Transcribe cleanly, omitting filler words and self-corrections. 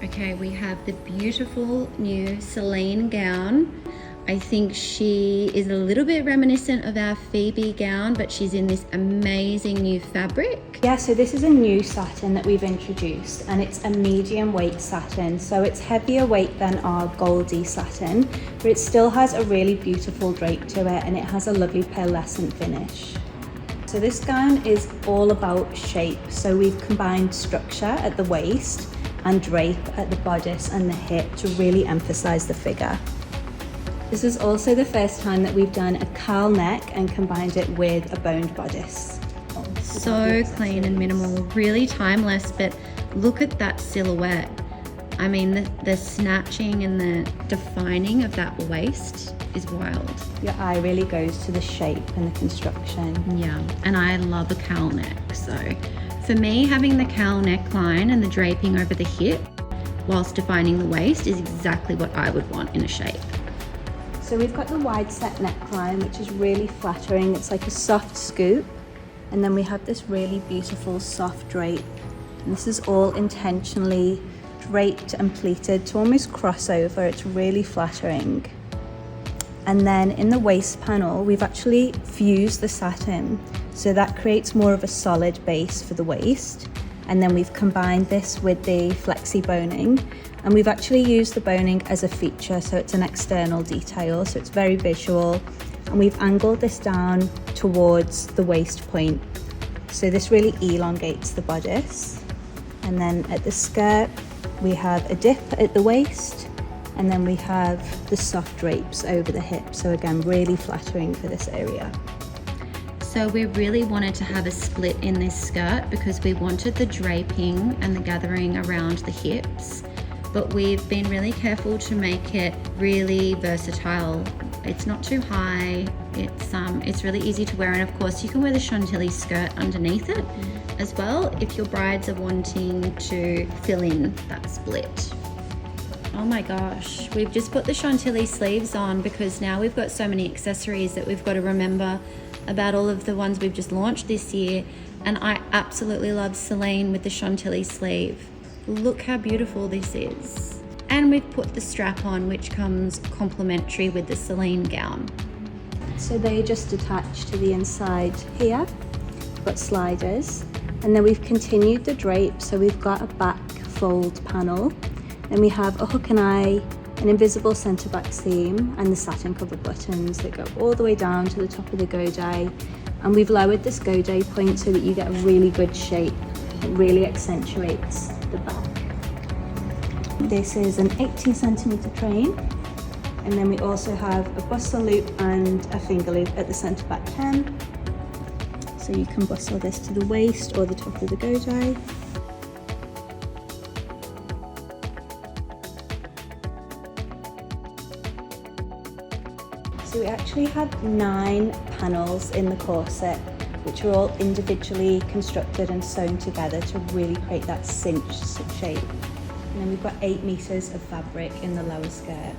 Okay, we have the beautiful new Selene gown. I think she is a little bit reminiscent of our Phoebe gown, but she's in this amazing new fabric. Yeah, so this is a new satin that we've introduced, and it's a medium weight satin. So it's heavier weight than our Goldie satin, but it still has a really beautiful drape to it, and it has a lovely pearlescent finish. So this gown is all about shape. So we've combined structure at the waist and drape at the bodice and the hip to really emphasize the figure. This is also the first time that we've done a curl neck and combined it with a boned bodice. So clean and minimal, really timeless, but look at that silhouette. I mean, the snatching and the defining of that waist is wild. Your eye really goes to the shape and the construction. Yeah, and I love a cowl neck. So for me, having the cowl neckline and the draping over the hip whilst defining the waist is exactly what I would want in a shape. So we've got the wide set neckline, which is really flattering. It's like a soft scoop. And then we have this really beautiful soft drape. And this is all intentionally draped and pleated to almost cross over. It's really flattering. And then in the waist panel, we've actually fused the satin. So that creates more of a solid base for the waist. And then we've combined this with the flexi-boning. And we've actually used the boning as a feature, so it's an external detail, so it's very visual. And we've angled this down towards the waist point. So this really elongates the bodice. And then at the skirt, we have a dip at the waist, and then we have the soft drapes over the hip. So again, really flattering for this area. So we really wanted to have a split in this skirt because we wanted the draping and the gathering around the hips, but we've been really careful to make it really versatile. It's not too high, it's really easy to wear, and of course you can wear the Chantilly skirt underneath it as well if your brides are wanting to fill in that split. Oh my gosh, we've just put the Chantilly sleeves on because now we've got so many accessories that we've got to remember about all of the ones we've just launched this year, and I absolutely love Selene with the Chantilly sleeve. Look how beautiful this is. And we've put the strap on, which comes complementary with the Selene gown. So they just attach to the inside here. We've got sliders, and then we've continued the drape. So we've got a back fold panel, and we have a hook and eye, an invisible center back seam, and the satin covered buttons that go all the way down to the top of the godai. And we've lowered this godai point so that you get a really good shape. It really accentuates the back. This is an 18 centimeter train, and then we also have a bustle loop and a finger loop at the center back hem. So you can bustle this to the waist or the top of the godai. So we actually have 9 panels in the corset, which are all individually constructed and sewn together to really create that cinched shape. And then we've got 8 meters of fabric in the lower skirt.